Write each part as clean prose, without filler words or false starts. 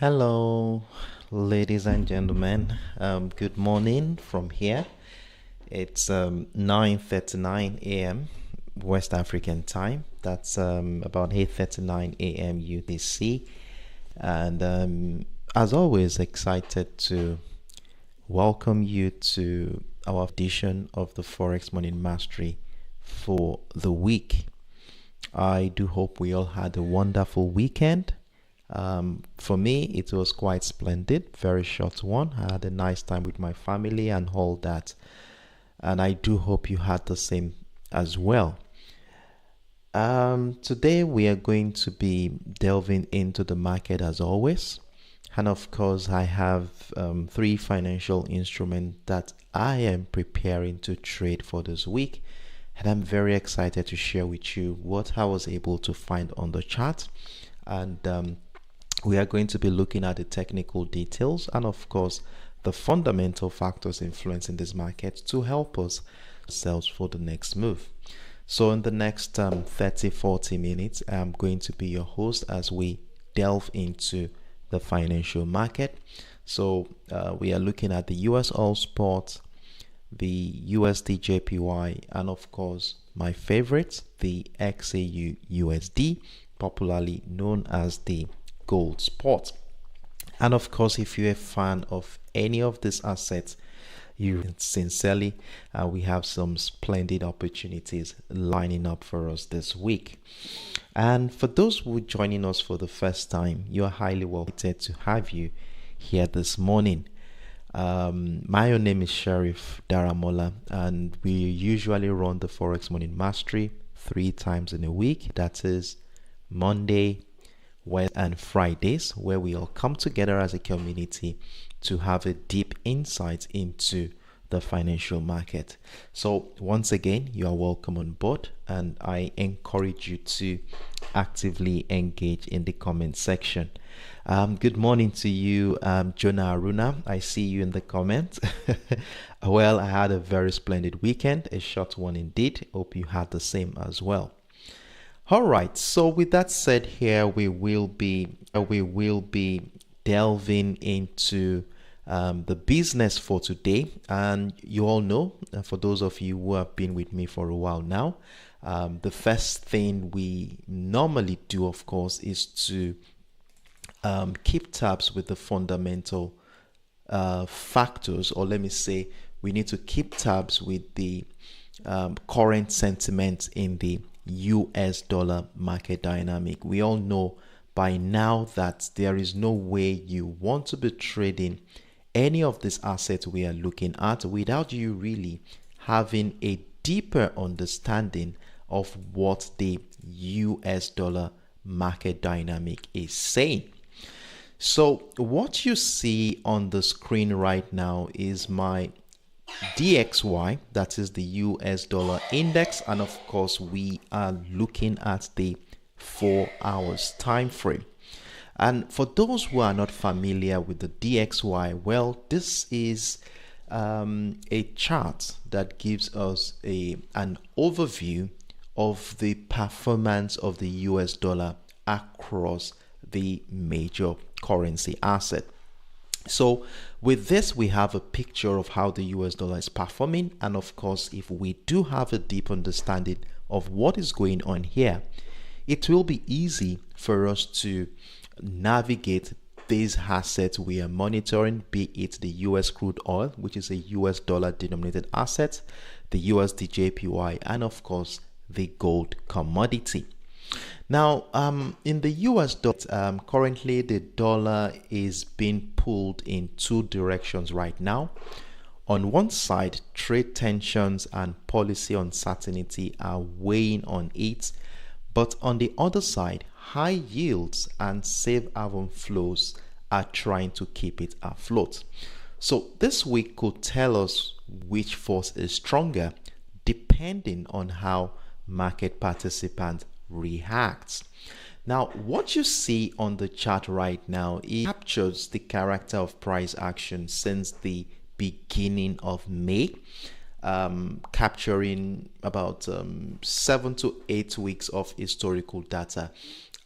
Hello, ladies and gentlemen. Good morning from here. It's 9:39 a.m. West African time. That's about 8:39 a.m. UTC. And as always, excited to welcome you to our edition of the Forex Morning Mastery for the week. I do hope we all had a wonderful weekend. For me, it was quite splendid, very short one. I had a nice time with my family and all that. And I do hope you had the same as well. Today, we are going to be delving into the market as always. And of course, I have three financial instruments that I am preparing to trade for this week. And I'm very excited to share with you what I was able to find on the chart. And we are going to be looking at the technical details and of course the fundamental factors influencing this market to help us ourselves for the next move. So in the next 30-40 minutes, I'm going to be your host as we delve into the financial market. So we are looking at the USOILSPOT, the USDJPY, and of course my favorite, the XAUUSD, popularly known as the gold spot. And of course, if you're a fan of any of these assets, you sincerely, we have some splendid opportunities lining up for us this week. And for those who are joining us for the first time, you're highly welcome to have you here this morning. My own name is Sheriff Daramola, and we usually run the Forex Morning Mastery 3 times in a week. That is Monday, Wednesday, and Fridays, where we all come together as a community to have a deep insight into the financial market. So once again, you are welcome on board, and I encourage you to actively engage in the comment section. Good morning to you, Jonah Aruna. I see you in the comments. Well, I had a very splendid weekend, a short one indeed. Hope you had the same as well. All right, so with that said, here we will be delving into the business for today. And you all know, for those of you who have been with me for a while now, the first thing we normally do, of course, is to keep tabs with the fundamental factors, or let me say, we need to keep tabs with the current sentiment in the US dollar market dynamic. We all know by now that there is no way you want to be trading any of these assets we are looking at without you really having a deeper understanding of what the US dollar market dynamic is saying. So what you see on the screen right now is my DXY, that is the US dollar index, and of course we are looking at the 4 hours time frame. And for those who are not familiar with the DXY, well, this is a chart that gives us an overview of the performance of the US dollar across the major currency asset. So with this, we have a picture of how the US dollar is performing. And of course, if we do have a deep understanding of what is going on here, it will be easy for us to navigate these assets we are monitoring, be it the US crude oil, which is a US dollar denominated asset, the USDJPY, and of course, the gold commodity. Now, in the US dollar, currently the dollar is being pulled in 2 directions right now. On one side, trade tensions and policy uncertainty are weighing on it, but on the other side, high yields and safe haven flows are trying to keep it afloat. So this week could tell us which force is stronger depending on how market participants reacts. Now, what you see on the chart right now, it captures the character of price action since the beginning of May, capturing about 7 to 8 weeks of historical data.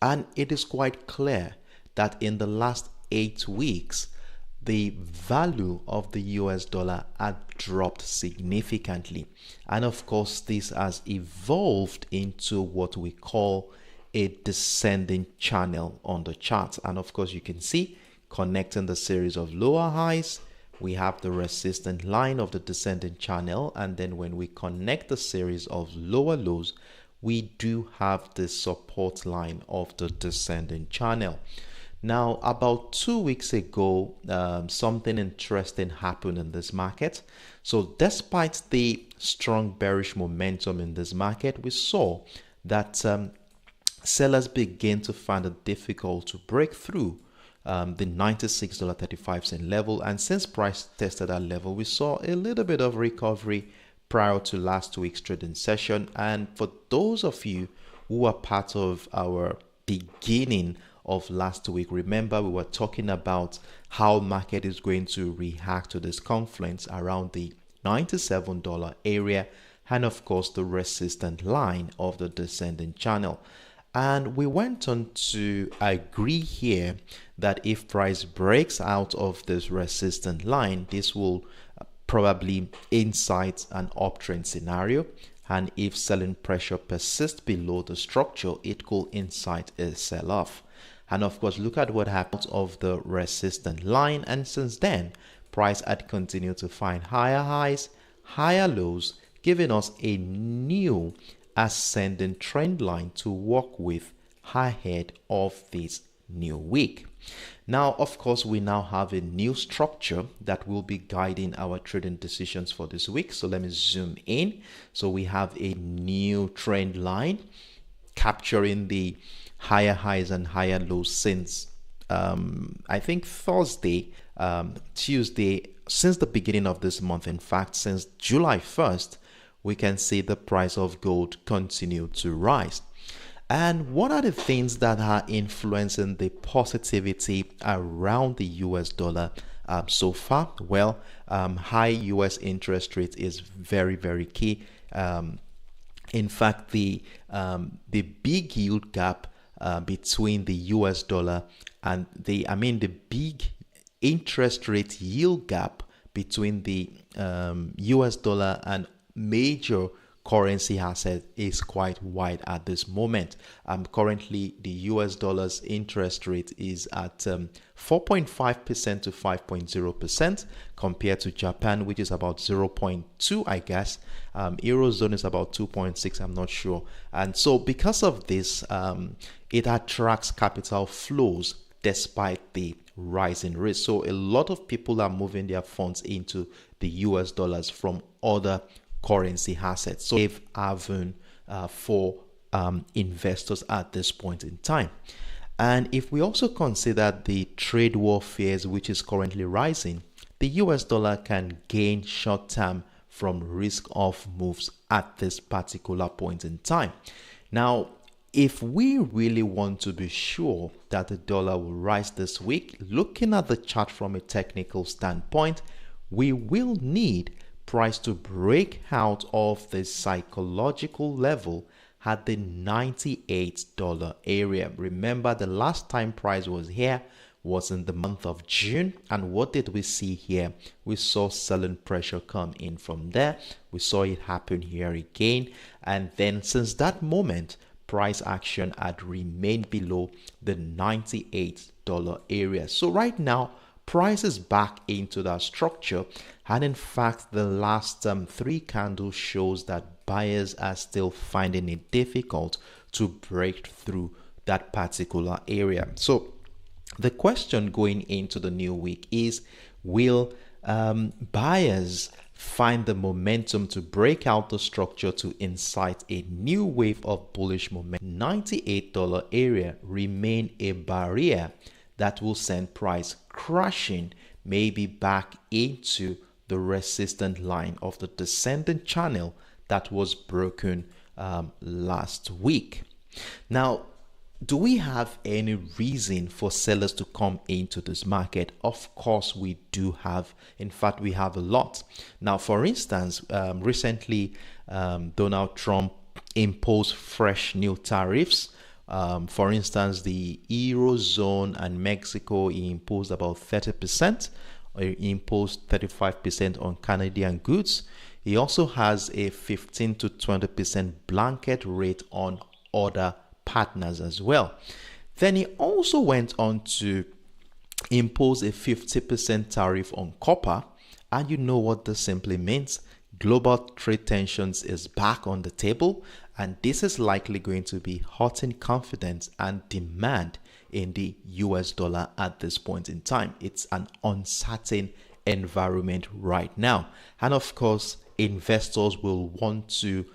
And it is quite clear that in the last 8 weeks, the value of the US dollar had dropped significantly. And of course, this has evolved into what we call a descending channel on the chart. And of course, you can see connecting the series of lower highs, we have the resistance line of the descending channel. And then when we connect the series of lower lows, we do have the support line of the descending channel. Now, about 2 weeks ago, something interesting happened in this market. So despite the strong bearish momentum in this market, we saw that sellers begin to find it difficult to break through the $96.35 level. And since price tested that level, we saw a little bit of recovery prior to last week's trading session. And for those of you who are part of our beginning of last week, remember we were talking about how market is going to react to this confluence around the $97 area and of course the resistance line of the descending channel. And we went on to agree here that if price breaks out of this resistance line, this will probably incite an uptrend scenario. And if selling pressure persists below the structure, it could incite a sell-off. And of course, look at what happened of the resistance line. And since then, price had continued to find higher highs, higher lows, giving us a new ascending trend line to work with ahead of this new week. Now, of course, we now have a new structure that will be guiding our trading decisions for this week. So let me zoom in. So we have a new trend line capturing the higher highs and higher lows since I think Thursday, Tuesday, since the beginning of this month. In fact, since July 1st, we can see the price of gold continue to rise. And what are the things that are influencing the positivity around the US dollar so far? Well, high US interest rate is very, very key. In fact, the big yield gap between the US dollar and the big interest rate yield gap between the US dollar and major currency asset is quite wide at this moment. Currently, the US dollar's interest rate is at 4.5% to 5.0% compared to Japan, which is about 0.2, I guess. Eurozone is about 2.6, I'm not sure. And so because of this, it attracts capital flows despite the rising risk. So a lot of people are moving their funds into the US dollars from other currency assets. So they've haven for investors at this point in time. And if we also consider the trade war fears, which is currently rising, the US dollar can gain short term from risk off moves at this particular point in time. Now, if we really want to be sure that the dollar will rise this week, looking at the chart from a technical standpoint, we will need price to break out of the psychological level at the $98 area. Remember, the last time price was here was in the month of June. And what did we see here? We saw selling pressure come in from there. We saw it happen here again. And then since that moment, price action had remained below the $98 area. So right now, price is back into that structure. And in fact, the last 3 candles shows that buyers are still finding it difficult to break through that particular area. So the question going into the new week is, will buyers find the momentum to break out the structure to incite a new wave of bullish momentum? $98 area remain a barrier that will send price crashing maybe back into the resistance line of the descending channel that was broken last week. Now, do we have any reason for sellers to come into this market? Of course, we do have. In fact, we have a lot. Now, for instance, recently, Donald Trump imposed fresh new tariffs For instance, the Eurozone and Mexico imposed about 30%, or imposed 35% on Canadian goods. He also has a 15 to 20% blanket rate on other partners as well. Then he also went on to impose a 50% tariff on copper. And you know what this simply means. Global trade tensions is back on the table, and this is likely going to be hurting confidence and demand in the US dollar at this point in time. It's an uncertain environment right now. And of course, investors will want to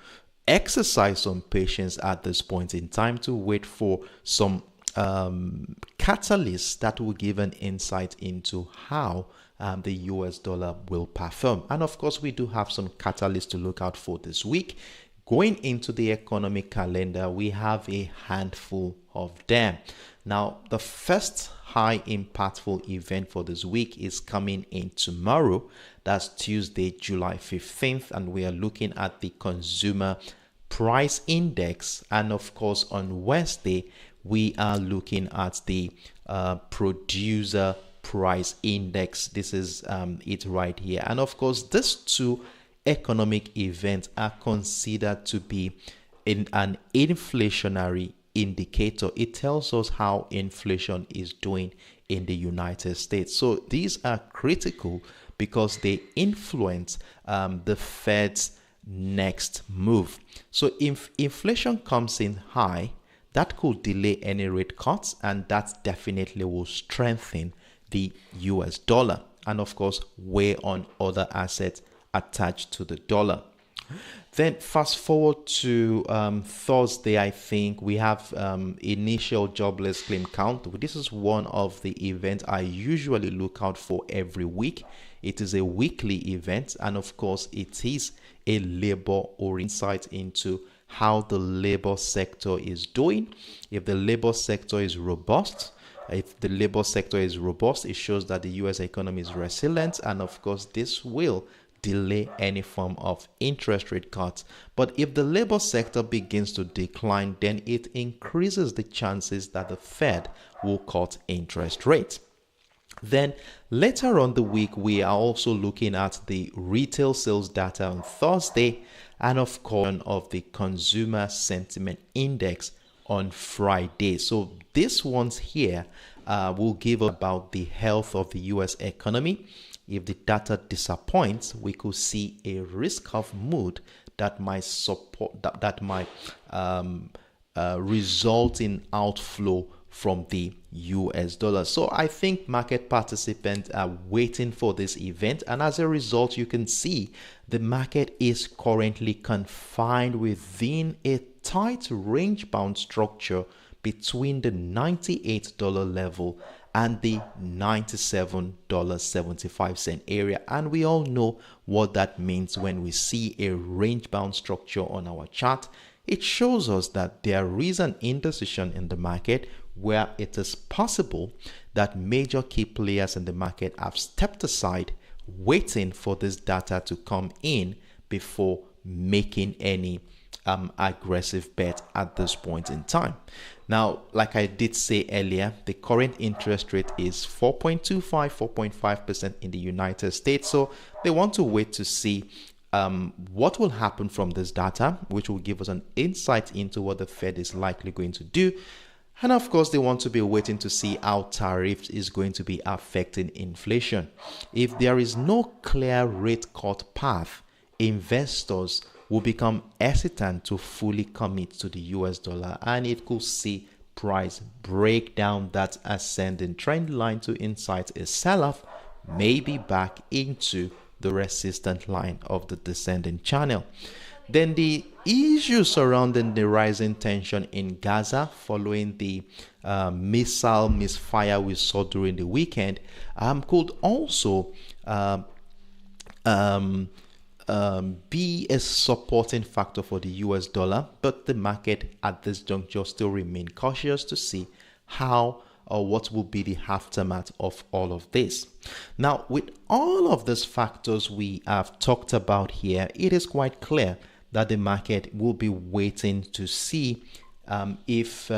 exercise some patience at this point in time to wait for some catalysts that will give an insight into how the US dollar will perform. And of course, we do have some catalysts to look out for this week. Going into the economic calendar, we have a handful of them. Now, the first high impactful event for this week is coming in tomorrow. That's Tuesday, July 15th, and we are looking at the consumer price index. And of course, on Wednesday, we are looking at the producer price index. This is it right here. And of course, these two economic events are considered to be an inflationary indicator. It tells us how inflation is doing in the United States. So these are critical because they influence the Fed's next move. So if inflation comes in high, that could delay any rate cuts, and that definitely will strengthen the US dollar and of course weigh on other assets attached to the dollar. Then fast forward to Thursday, I think we have initial jobless claim count. This is one of the events I usually look out for every week. It is a weekly event, and of course it is a labor or insight into how the labor sector is doing. If the labor sector is robust, it shows that the US economy is resilient, and of course this will delay any form of interest rate cuts. But if the labor sector begins to decline, then it increases the chances that the Fed will cut interest rates. Then later on the week, we are also looking at the retail sales data on Thursday, and of course of the consumer sentiment index on Friday. So these ones here will give about the health of the US economy. If the data disappoints, we could see a risk-off mood that might result in outflow from the US dollar. So I think market participants are waiting for this event, and as a result, you can see the market is currently confined within a tight range-bound structure between the $98 level and the $97.75 area. And we all know what that means when we see a range-bound structure on our chart. It shows us that there is an indecision in the market where it is possible that major key players in the market have stepped aside, waiting for this data to come in before making any aggressive bet at this point in time. Now, like I did say earlier, the current interest rate is 4.25, 4.5% in the United States. So they want to wait to see what will happen from this data, which will give us an insight into what the Fed is likely going to do. And of course, they want to be waiting to see how tariffs is going to be affecting inflation. If there is no clear rate cut path, investors will become hesitant to fully commit to the US dollar, and it could see price break down that ascending trend line to incite a sell-off, maybe back into the resistant line of the descending channel. Then the issue surrounding the rising tension in Gaza following the missile misfire we saw during the weekend could also be a supporting factor for the US dollar, but the market at this juncture still remain cautious to see how or what will be the aftermath of all of this. Now, with all of these factors we have talked about here, it is quite clear that the market will be waiting to see if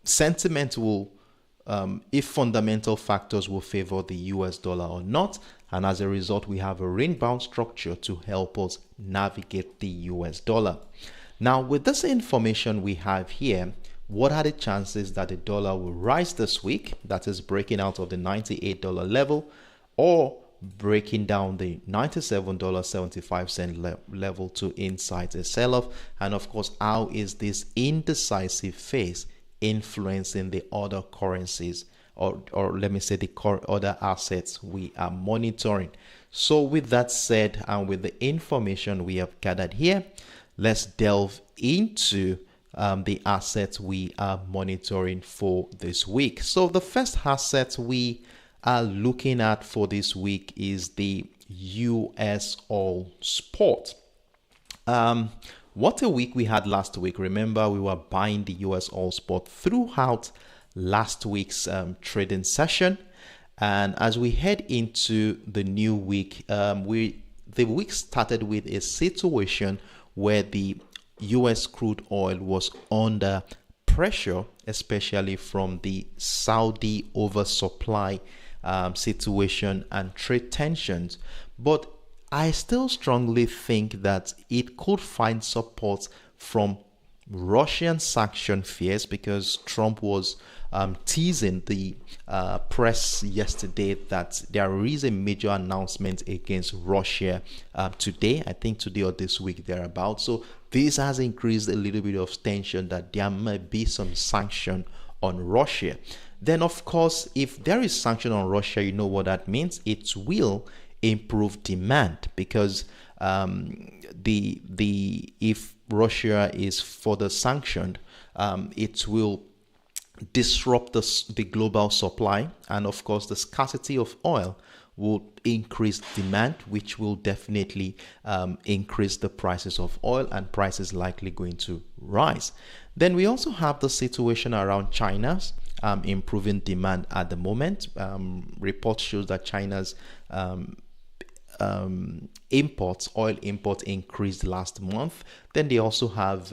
sentiment will, if fundamental factors will favor the US dollar or not. And as a result, we have a range-bound structure to help us navigate the US dollar. Now, with this information we have here, what are the chances that the dollar will rise this week? That is breaking out of the $98 level or breaking down the $97.75 level to incite a sell-off. And of course, how is this indecisive phase influencing the other currencies, or let me say the other assets we are monitoring? So with that said, and with the information we have gathered here, let's delve into the assets we are monitoring for this week. So the first asset we are looking at for this week is the USOILSPOT. What a week we had last week. Remember, we were buying the USOILSPOT throughout last week's trading session. And as we head into the new week, the week started with a situation where the US crude oil was under pressure, especially from the Saudi oversupply situation and trade tensions. But I still strongly think that it could find support from Russian sanction fears, because Trump was teasing the press yesterday that there is a major announcement against Russia today, I think today or this week thereabout. So this has increased a little bit of tension that there might be some sanction on Russia. Then of course, if there is sanction on Russia, you know what that means. It will improve demand, because if Russia is further sanctioned, it will disrupt the global supply, and of course the scarcity of oil will increase demand, which will definitely increase the prices of oil, and prices likely going to rise. Then we also have the situation around China's improving demand at the moment. Report shows that China's oil imports increased last month. Then they also have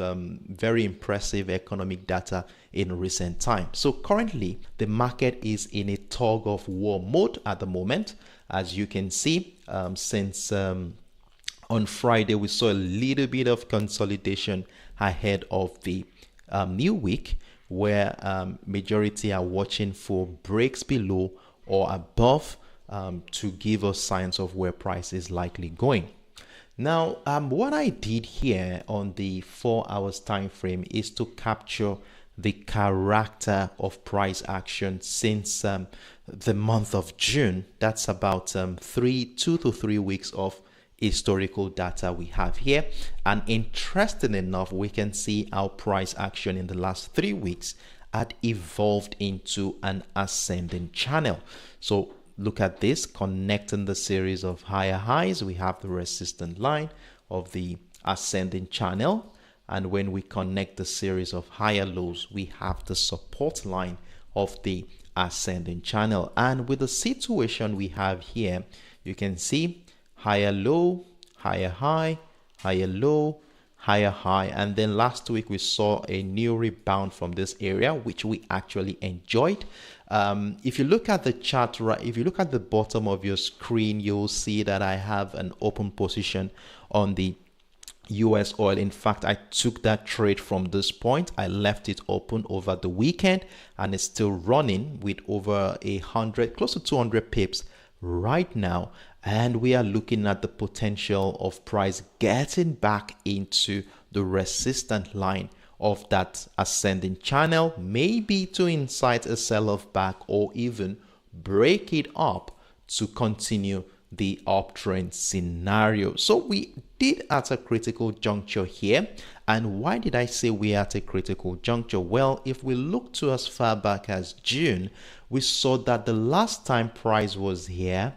very impressive economic data in recent time. So currently the market is in a tug of war mode at the moment. As you can see, since on Friday we saw a little bit of consolidation ahead of the new week, where majority are watching for breaks below or above to give us signs of where price is likely going. Now, what I did here on the 4 hours time frame is to capture the character of price action since the month of June. That's about 2 to 3 weeks of historical data we have here. And interesting enough, we can see how price action in the last 3 weeks had evolved into an ascending channel. So look at this, connecting the series of higher highs. We have the resistance line of the ascending channel. And when we connect the series of higher lows, we have the support line of the ascending channel. And with the situation we have here, you can see higher low, higher high, higher low, higher high. And then last week we saw a new rebound from this area, which we actually enjoyed. If you look at the chart, right, if you look at the bottom of your screen, you'll see that I have an open position on the US oil. In fact, I took that trade from this point. I left it open over the weekend, and it's still running with over 100, close to 200 pips right now. And we are looking at the potential of price getting back into the resistance line of that ascending channel, maybe to incite a sell-off back, or even break it up to continue the uptrend scenario. So we did at a critical juncture here. And why did I say we are at a critical juncture? Well, if we look to as far back as June, we saw that the last time price was here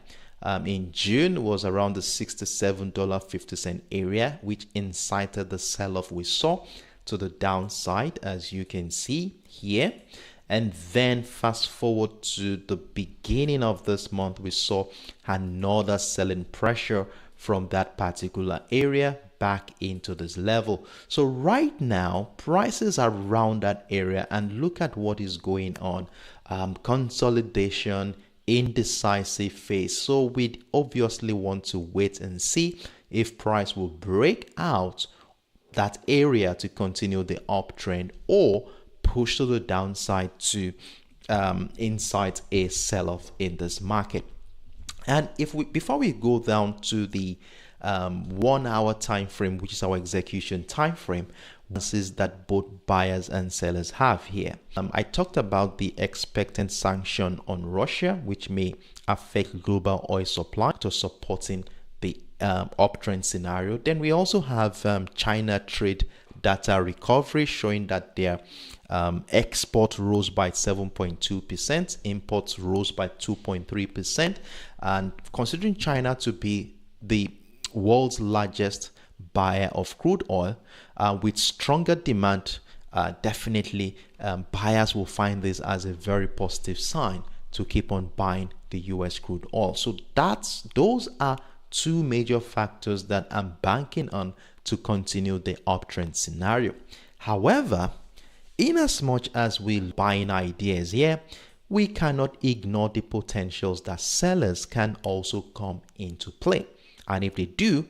in June was around the $67.50 area, which incited the sell-off we saw to the downside, as you can see here. And then fast forward to the beginning of this month, we saw another selling pressure from that particular area back into this level. So right now, prices are around that area, and look at what is going on. Consolidation, indecisive phase. So we obviously want to wait and see if price will break out that area to continue the uptrend, or push to the downside to incite a sell-off in this market. And before we go down to the 1 hour time frame, which is our execution time frame, this is that both buyers and sellers have here. I talked about the expected sanction on Russia, which may affect global oil supply, to supporting the uptrend scenario. Then we also have China trade data recovery, showing that their export rose by 7.2%, imports rose by 2.3%, and considering China to be the world's largest buyer of crude oil, with stronger demand, definitely buyers will find this as a very positive sign to keep on buying the US crude oil. So those are two major factors that I'm banking on to continue the uptrend scenario. However, in as much as we're buying ideas here, we cannot ignore the potentials that sellers can also come into play. And if they do,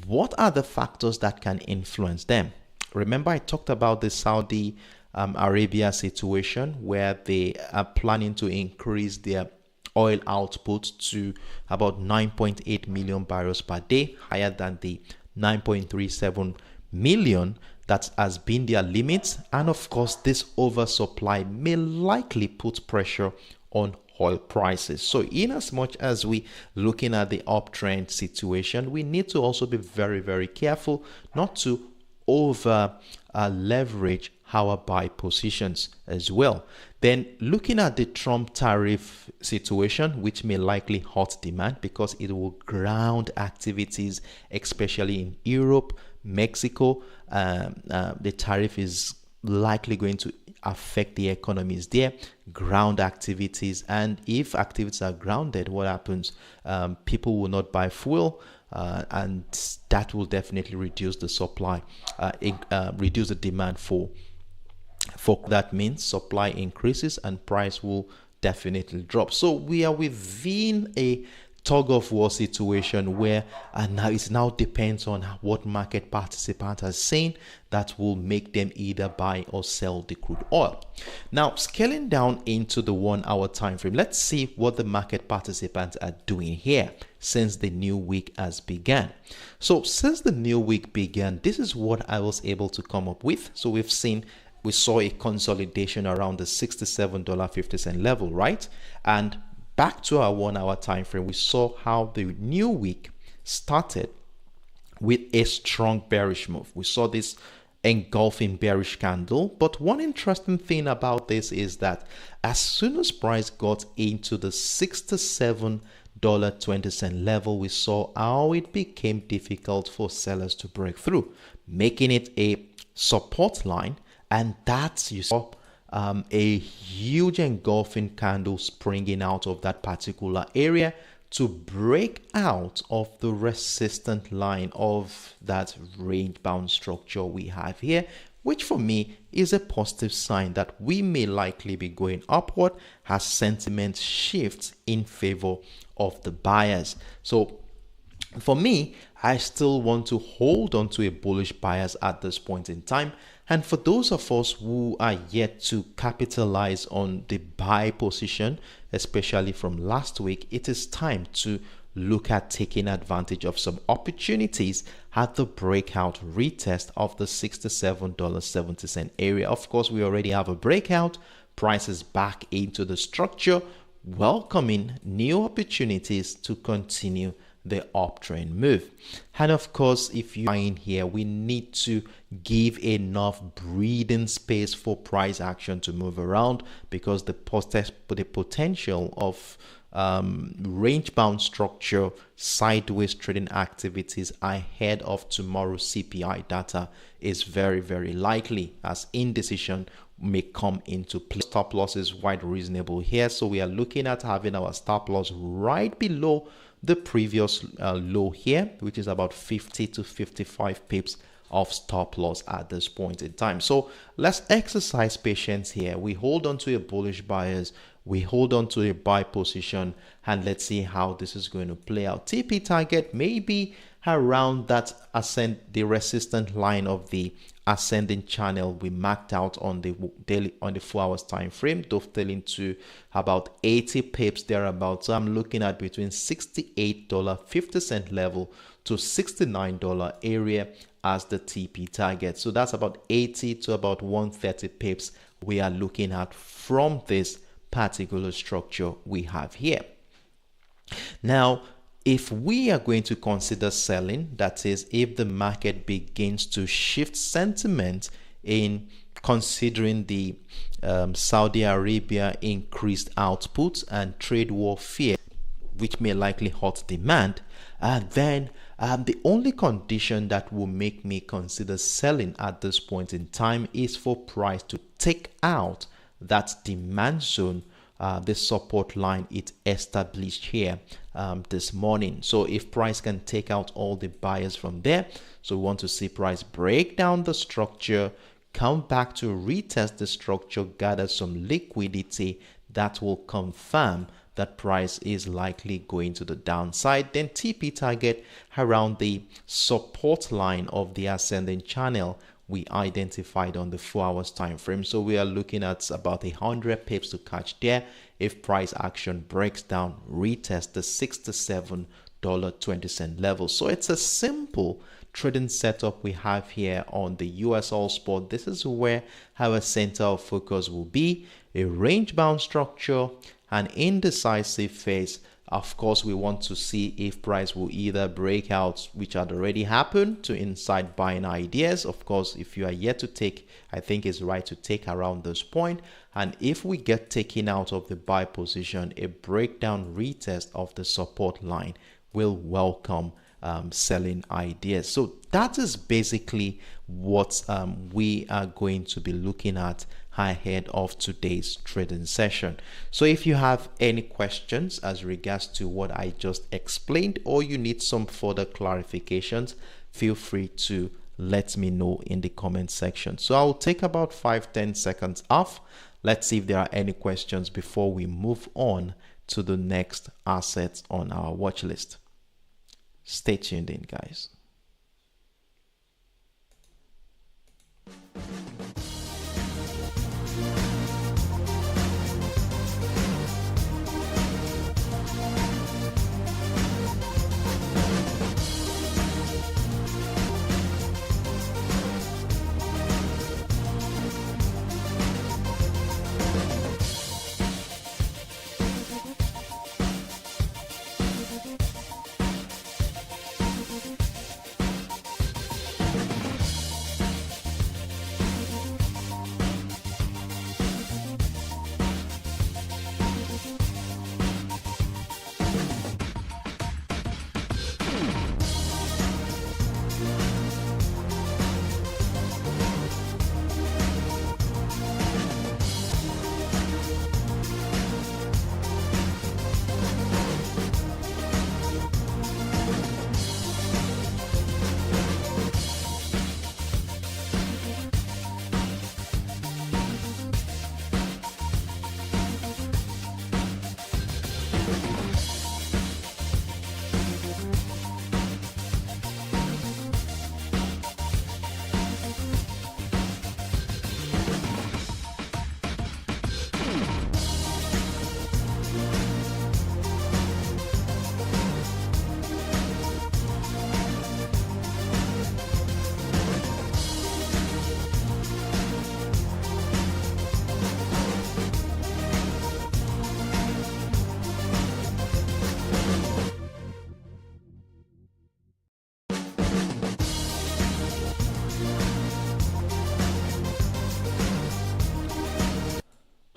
what are the factors that can influence them? Remember, I talked about the Saudi Arabia situation, where they are planning to increase their oil output to about 9.8 million barrels per day, higher than the 9.37 million that has been their limit. And of course, this oversupply may likely put pressure on oil prices. So in as much as we looking at the uptrend situation, we need to also be very, very careful not to over leverage our buy positions as well. Then looking at the Trump tariff situation, which may likely hurt demand because it will ground activities, especially in Europe, Mexico. The tariff is likely going to affect the economies there, ground activities. And if activities are grounded, what happens? People will not buy fuel, and that will definitely reduce the supply, reduce the demand for that means supply increases and price will definitely drop. So we are within a tug of war situation where now it now depends on what market participants are saying that will make them either buy or sell the crude oil. Now, scaling down into the 1 hour time frame, let's see what the market participants are doing here since the new week has begun. So since the new week began, this is what I was able to come up with. So we saw a consolidation around the $67.50 level, right? And back to our 1 hour time frame, we saw how the new week started with a strong bearish move. We saw this engulfing bearish candle, but one interesting thing about this is that as soon as price got into the $67.20 level, we saw how it became difficult for sellers to break through, making it a support line. And that's, you saw a huge engulfing candle springing out of that particular area to break out of the resistant line of that range bound structure we have here, which for me is a positive sign that we may likely be going upward as sentiment shifts in favor of the buyers. So for me, I still want to hold on to a bullish bias at this point in time. And for those of us who are yet to capitalize on the buy position, especially from last week, it is time to look at taking advantage of some opportunities at the breakout retest of the $67.70 area. Of course, we already have a breakout, prices back into the structure, welcoming new opportunities to continue the uptrend move. And of course, if you're buying here, we need to give enough breathing space for price action to move around, because the potential of range bound structure, sideways trading activities ahead of tomorrow's CPI data is very, very likely, as indecision may come into play. Stop loss is quite reasonable here, so we are looking at having our stop loss right below the previous low here, which is about 50 to 55 pips of stop loss at this point in time. So let's exercise patience here. We hold on to a bullish bias, we hold on to a buy position, and let's see how this is going to play out. TP target may be around that the resistance line of the ascending channel we marked out on the daily, on the 4 hours time frame, dovetailing to about 80 pips thereabouts. So I'm looking at between $68.50 level to $69 area as the TP target. So that's about 80 to about 130 pips we are looking at from this particular structure we have here. Now, if we are going to consider selling, that is, if the market begins to shift sentiment in considering the Saudi Arabia increased output and trade war fear, which may likely hurt demand, then the only condition that will make me consider selling at this point in time is for price to take out that demand zone, the support line it established here this morning. So if price can take out all the buyers from there, so we want to see price break down the structure, come back to retest the structure, gather some liquidity that will confirm that price is likely going to the downside. Then TP target around the support line of the ascending channel we identified on the 4 hours time frame. So we are looking at about 100 pips to catch there. If price action breaks down, retest the $67.20 level. So it's a simple trading setup we have here on the USOILSPOT. This is where our center of focus will be: a range bound structure, an indecisive phase. Of course, we want to see if price will either break out, which had already happened, to inside buying ideas. Of course, if you are yet to take, I think it's right to take around this point. And if we get taken out of the buy position, a breakdown retest of the support line will welcome selling ideas. So that is basically what we are going to be looking at ahead of today's trading session. So if you have any questions as regards to what I just explained, or you need some further clarifications, feel free to let me know in the comment section. So I'll take about 5-10 seconds off. Let's see if there are any questions before we move on to the next assets on our watch list. Stay tuned in, guys.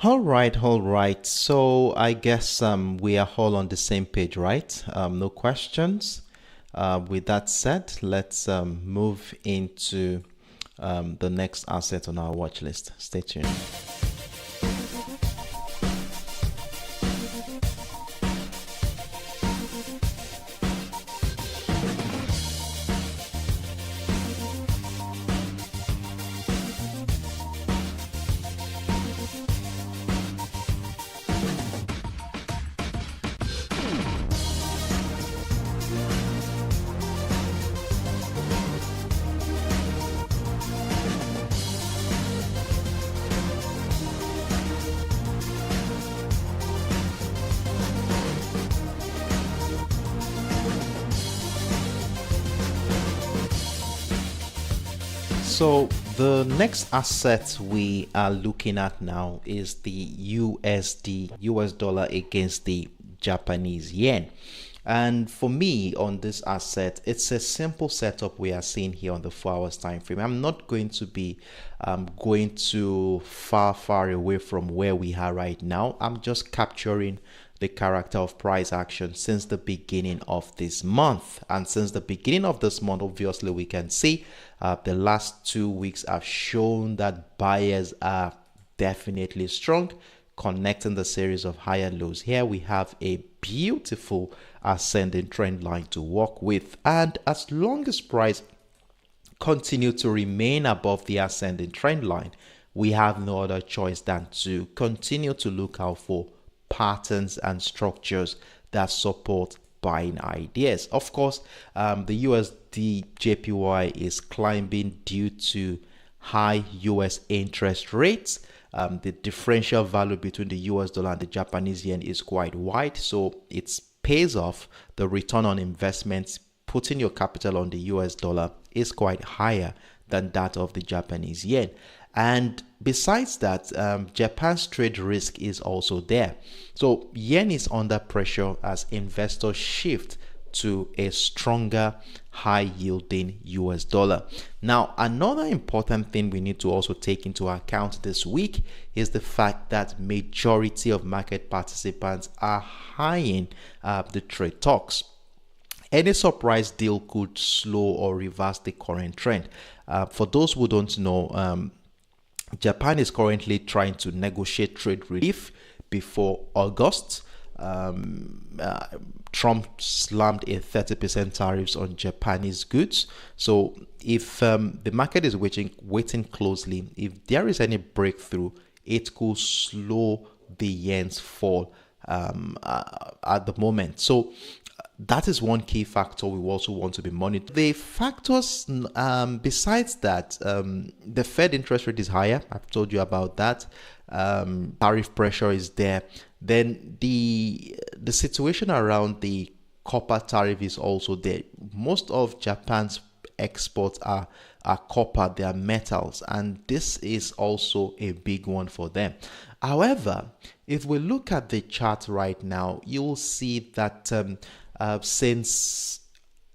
All right. So I guess we are all on the same page, right? No questions. With that said, let's move into the next asset on our watch list. Stay tuned. So the next asset we are looking at now is the USD, US dollar against the Japanese yen. And for me on this asset, it's a simple setup we are seeing here on the 4 hours time frame. I'm not going to be going too far away from where we are right now. I'm just capturing the character of price action since the beginning of this month. And since the beginning of this month, obviously we can see the last 2 weeks have shown that buyers are definitely strong, connecting the series of higher lows. Here we have a beautiful ascending trend line to work with, and as long as price continue to remain above the ascending trend line, we have no other choice than to continue to look out for patterns and structures that support buying ideas. Of course, the USDJPY is climbing due to high US interest rates. The differential value between the US dollar and the Japanese yen is quite wide, so it pays off. The return on investments putting your capital on the US dollar is quite higher than that of the Japanese yen. And besides that, Japan's trade risk is also there. So yen is under pressure as investors shift to a stronger, high-yielding US dollar. Now, another important thing we need to also take into account this week is the fact that majority of market participants are eyeing the trade talks. Any surprise deal could slow or reverse the current trend. For those who don't know, Japan is currently trying to negotiate trade relief before August. Trump slammed a 30% tariffs on Japanese goods. So if the market is waiting closely, if there is any breakthrough, it could slow the yen's fall at the moment. So that is one key factor we also want to be monitoring. The factors besides that, the Fed interest rate is higher. I've told you about that. Tariff pressure is there. Then the situation around the copper tariff is also there. Most of Japan's exports are copper, they are metals, and this is also a big one for them. However, if we look at the chart right now, you will see that since,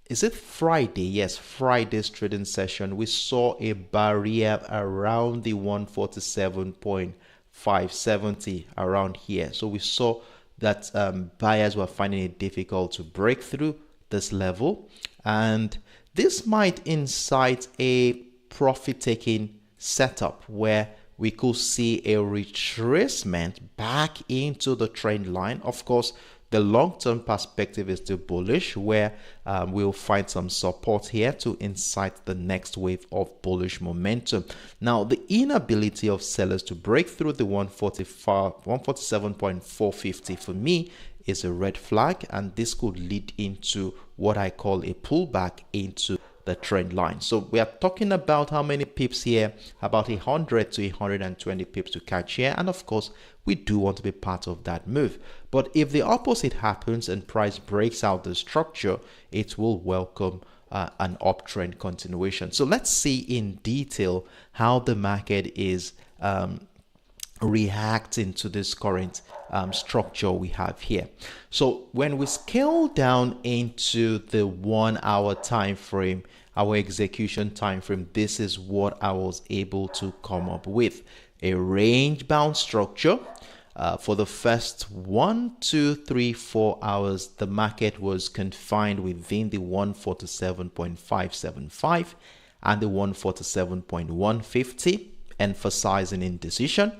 is it Friday? Yes, Friday's trading session, we saw a barrier around the 147.570 around here. So we saw that buyers were finding it difficult to break through this level, and this might incite a profit-taking setup where we could see a retracement back into the trend line. Of course, the long-term perspective is still bullish, where we'll find some support here to incite the next wave of bullish momentum. Now, the inability of sellers to break through the 147.450 for me is a red flag, and this could lead into what I call a pullback into the trend line. So we are talking about how many pips here, about 100 to 120 pips to catch here, and of course we do want to be part of that move. But if the opposite happens and price breaks out the structure, it will welcome an uptrend continuation. So let's see in detail how the market is reacting to this current structure we have here. So when we scale down into the 1 hour time frame, our execution time frame, this is what I was able to come up with: a range bound structure. For the first 1, 2, 3, 4 hours, the market was confined within the 147.575, and the 147.150, emphasizing indecision.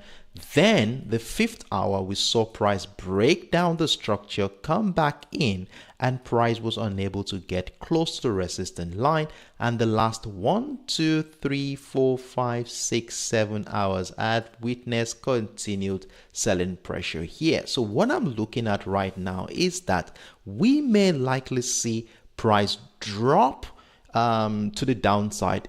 Then the 5th hour, we saw price break down the structure, come back in, and price was unable to get close to the resistance line. And the last 1, 2, 3, 4, 5, 6, 7 hours had witnessed continued selling pressure here. So what I'm looking at right now is that we may likely see price drop to the downside,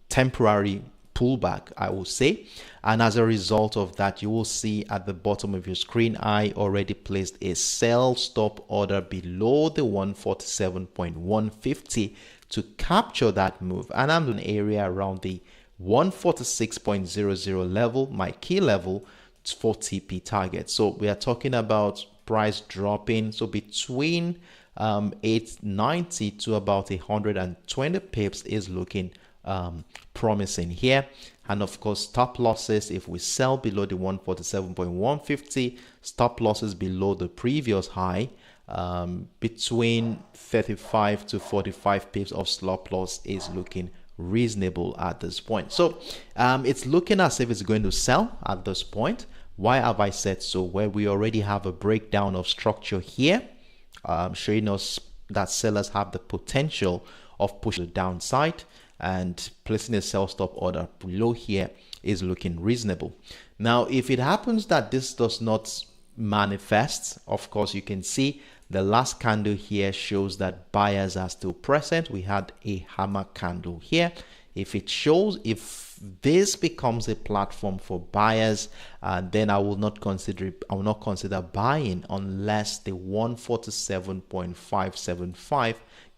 temporary pullback, I will say. And as a result of that, you will see at the bottom of your screen, I already placed a sell stop order below the 147.150 to capture that move. And I'm in an area around the 146.00 level, my key level for TP target. So we are talking about price dropping. So between 890 to about 120 pips is looking promising here. And of course, stop losses, if we sell below the 147.150, stop losses below the previous high, between 35 to 45 pips of stop loss is looking reasonable at this point. So it's looking as if it's going to sell at this point. Why have I said so? Well, we already have a breakdown of structure here, showing us that sellers have the potential of pushing the downside, and placing a sell stop order below here is looking reasonable. Now, if it happens that this does not manifest, of course, you can see the last candle here shows that buyers are still present. We had a hammer candle here. If it shows, if this becomes a platform for buyers, then I will not consider buying unless the 147.575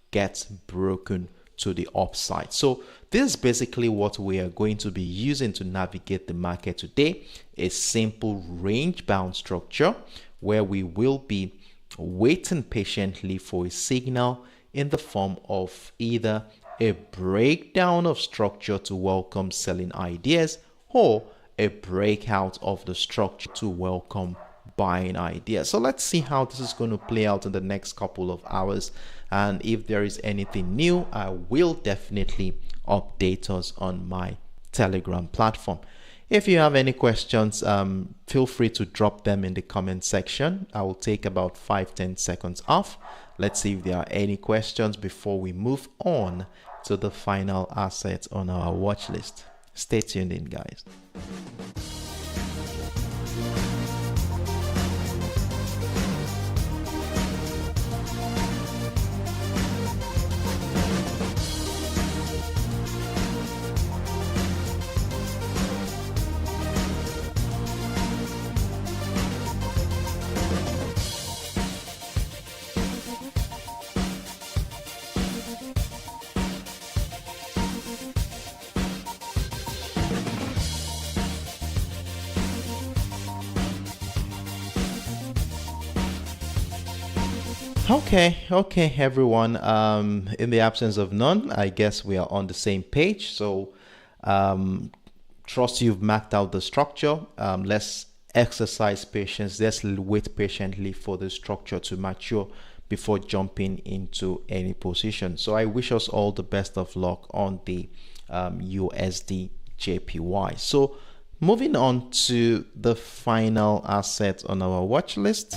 gets broken to the upside. So this is basically what we are going to be using to navigate the market today. A simple range bound structure where we will be waiting patiently for a signal in the form of either a breakdown of structure to welcome selling ideas or a breakout of the structure to welcome buying ideas. So let's see how this is going to play out in the next couple of hours. And if there is anything new, I will definitely update us on my Telegram platform. If you have any questions, feel free to drop them in the comment section. I will take about 5-10 seconds off. Let's see if there are any questions before we move on to the final assets on our watch list. Stay tuned in, guys. Okay, everyone. In the absence of none, I guess we are on the same page. So trust you've mapped out the structure. Let's exercise patience. Let's wait patiently for the structure to mature before jumping into any position. So I wish us all the best of luck on the USDJPY. So moving on to the final asset on our watch list.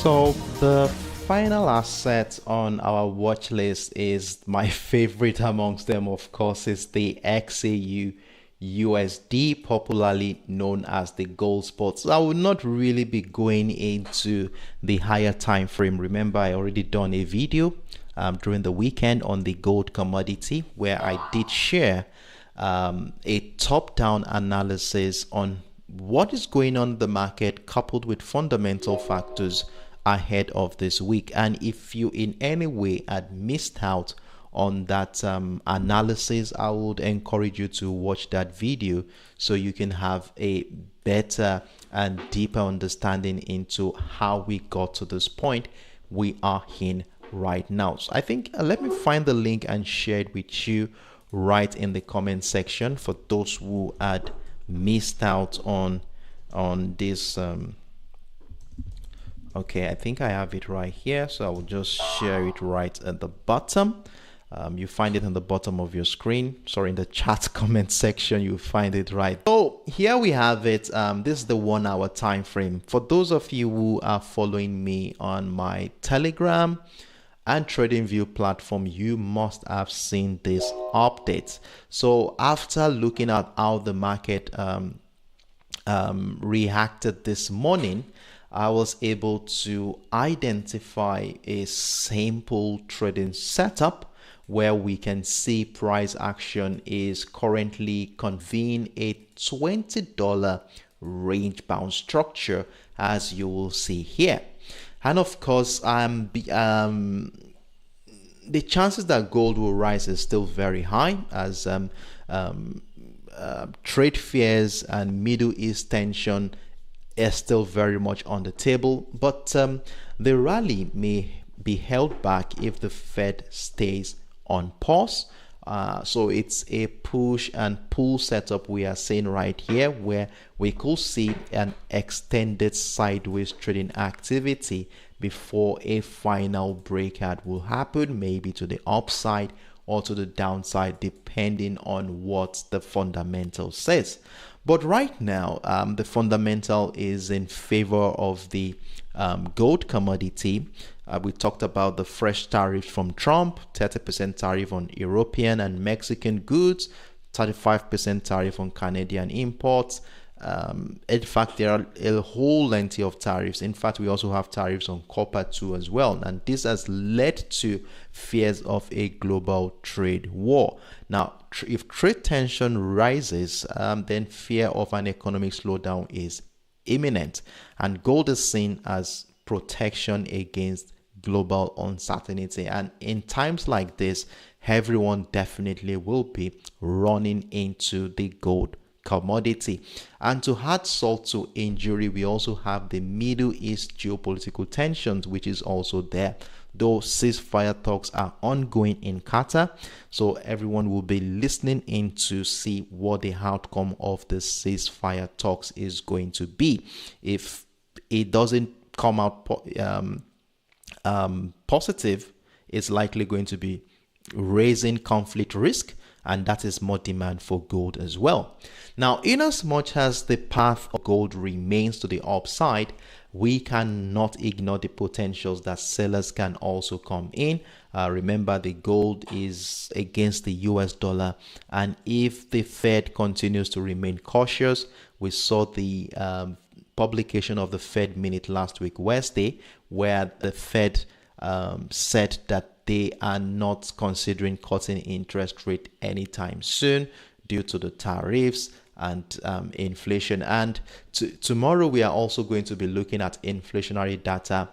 So the final asset on our watch list is my favorite amongst them, of course, is the XAUUSD, popularly known as the gold spot. So I will not really be going into the higher time frame. Remember, I already done a video during the weekend on the gold commodity where I did share a top-down analysis on what is going on in the market coupled with fundamental factors ahead of this week. And if you in any way had missed out on that analysis, I would encourage you to watch that video so you can have a better and deeper understanding into how we got to this point we are in right now. So I think let me find the link and share it with you right in the comment section for those who had missed out on this. Okay, I think I have it right here, so I will just share it right at the bottom. You find it on the bottom of your screen. Sorry, in the chat comment section, you find it right. So here we have it. This is the 1 hour time frame. For those of you who are following me on my Telegram and TradingView platform, you must have seen this update. So after looking at how the market reacted this morning, I was able to identify a simple trading setup where we can see price action is currently convening a $20 range bound structure, as you will see here. And of course, the chances that gold will rise is still very high, as trade fears and Middle East tension is still very much on the table. But the rally may be held back if the Fed stays on pause. So it's a push and pull setup we are seeing right here, where we could see an extended sideways trading activity before a final breakout will happen, maybe to the upside or to the downside, depending on what the fundamental says. But right now, the fundamental is in favor of the gold commodity. We talked about the fresh tariff from Trump, 30% tariff on European and Mexican goods, 35% tariff on Canadian imports. In fact, there are a whole length of tariffs. In fact, we also have tariffs on copper too as well. And this has led to fears of a global trade war. Now, if trade tension rises, then fear of an economic slowdown is imminent. And gold is seen as protection against global uncertainty. And in times like this, everyone definitely will be running into the gold commodity. And to add salt to injury, we also have the Middle East geopolitical tensions, which is also there, though ceasefire talks are ongoing in Qatar. So everyone will be listening in to see what the outcome of the ceasefire talks is going to be. If it doesn't come out positive, it's likely going to be raising conflict risk, and that is more demand for gold as well. Now, in as much as the path of gold remains to the upside, we cannot ignore the potentials that sellers can also come in. Remember, the gold is against the US dollar, and if the Fed continues to remain cautious, we saw the publication of the Fed minute last week, Wednesday, where the Fed said that they are not considering cutting interest rate anytime soon due to the tariffs and inflation. And tomorrow we are also going to be looking at inflationary data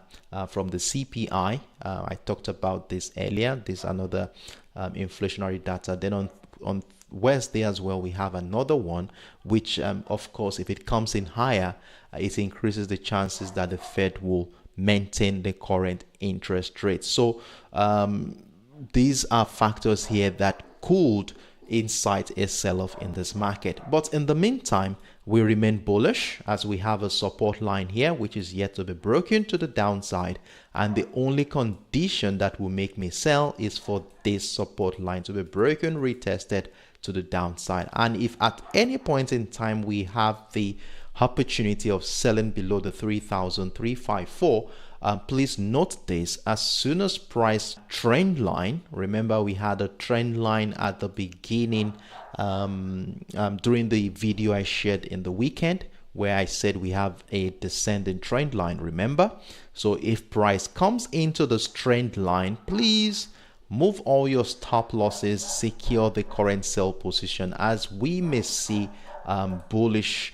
from the CPI. I talked about this earlier. This is another inflationary data. Then on Wednesday as well, we have another one, which of course, if it comes in higher, it increases the chances that the Fed will maintain the current interest rate. So these are factors here that could incite a sell-off in this market. But in the meantime, we remain bullish as we have a support line here, which is yet to be broken to the downside. And the only condition that will make me sell is for this support line to be broken, retested to the downside. And if at any point in time we have the opportunity of selling below the 3,354, please note this: as soon as price trend line, remember we had a trend line at the beginning during the video I shared in the weekend, where I said we have a descending trend line, remember? So if price comes into this trend line, please move all your stop losses, secure the current sell position, as we may see bullish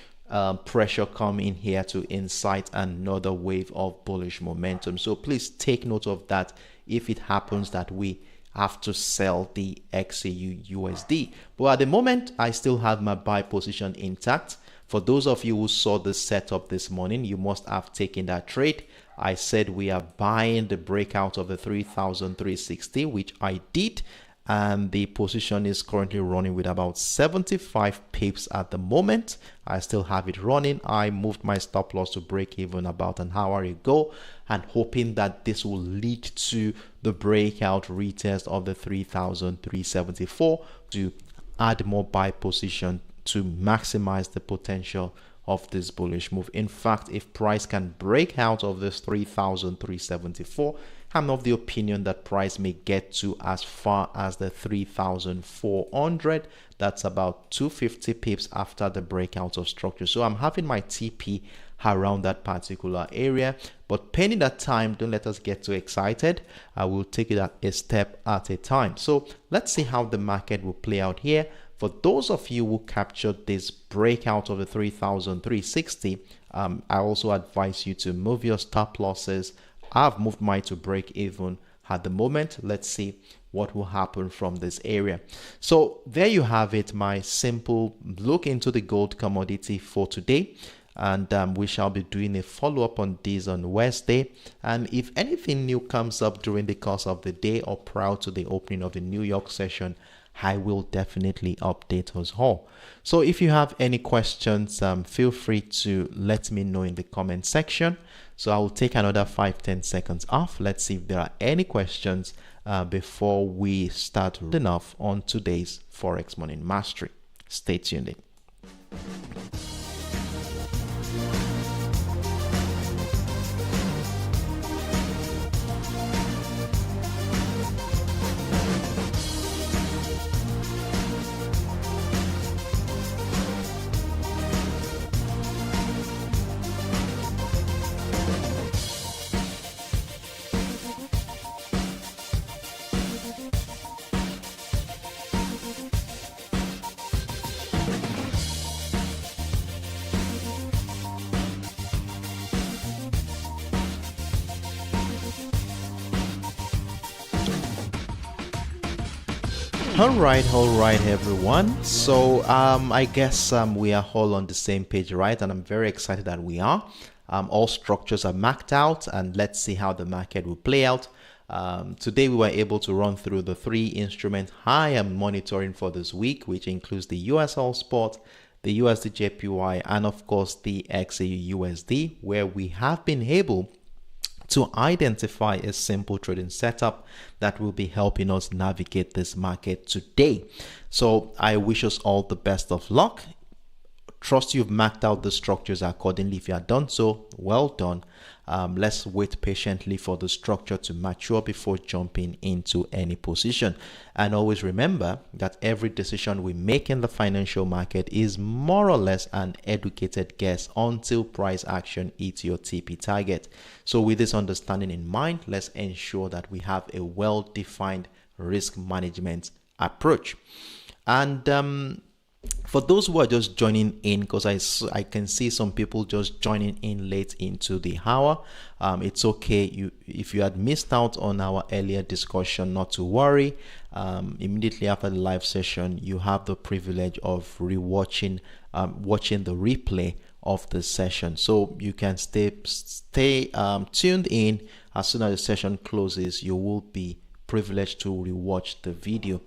pressure come in here to incite another wave of bullish momentum. So please take note of that if it happens that we have to sell the XAUUSD. But at the moment, I still have my buy position intact. For those of you who saw the setup this morning, you must have taken that trade. I said we are buying the breakout of the 3,360, which I did, and the position is currently running with about 75 pips at the moment. I still have it running. I moved my stop loss to break even about an hour ago, and hoping that this will lead to the breakout retest of the 3,374 to add more buy position to maximize the potential of this bullish move. In fact, if price can break out of this 3,374, I'm of the opinion that price may get to as far as the 3,400. That's about 250 pips after the breakout of structure. So I'm having my TP around that particular area, but pending that time, don't let us get too excited. I will take it a step at a time. So let's see how the market will play out here. For those of you who captured this breakout of the 3,360, I also advise you to move your stop losses. I've moved mine to break even at the moment. Let's see what will happen from this area. So there you have it, my simple look into the gold commodity for today. And we shall be doing a follow-up on this on Wednesday. And if anything new comes up during the course of the day or prior to the opening of the New York session, I will definitely update us all. So if you have any questions, feel free to let me know in the comment section. So I will take another 5-10 seconds off. Let's see if there are any questions before we start rolling off on today's Forex Morning Mastery. Stay tuned in. All right, everyone. So I guess we are all on the same page, right? And I'm very excited that we are. All structures are marked out, and let's see how the market will play out. Today we were able to run through the 3 instruments I am monitoring for this week, which includes the USOILSPOT, the USDJPY, and of course the XAUUSD, where we have been able to identify a simple trading setup that will be helping us navigate this market today. So I wish us all the best of luck. Trust you've marked out the structures accordingly. If you have done so, well done. Let's wait patiently for the structure to mature before jumping into any position. And always remember that every decision we make in the financial market is more or less an educated guess until price action hits your TP target. So with this understanding in mind, let's ensure that we have a well-defined risk management approach. And for those who are just joining in, because I can see some people just joining in late into the hour, it's okay. If you had missed out on our earlier discussion, not to worry. Immediately after the live session, you have the privilege of watching the replay of the session, so you can stay tuned in. As soon as the session closes, you will be privileged to rewatch the video.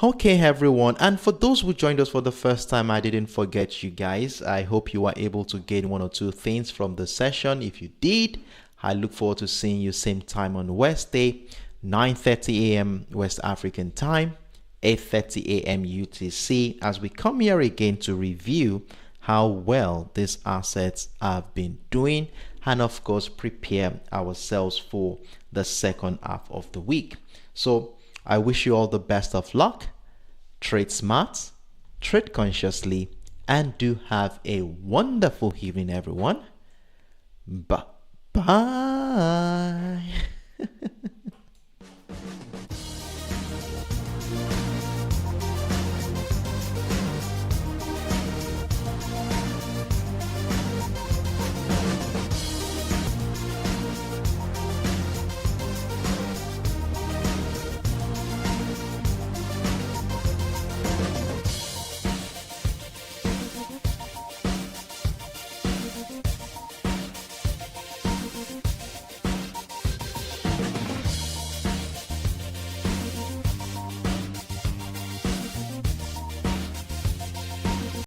Okay, everyone, and for those who joined us for the first time, I didn't forget you guys. I hope you were able to gain 1 or 2 things from the session. If you did, I look forward to seeing you same time on Wednesday, 9:30 a.m. West African time, 8:30 a.m. UTC, as we come here again to review how well these assets have been doing and of course prepare ourselves for the second half of the week. So I wish you all the best of luck. Trade smart, trade consciously, and do have a wonderful evening, everyone. Bye.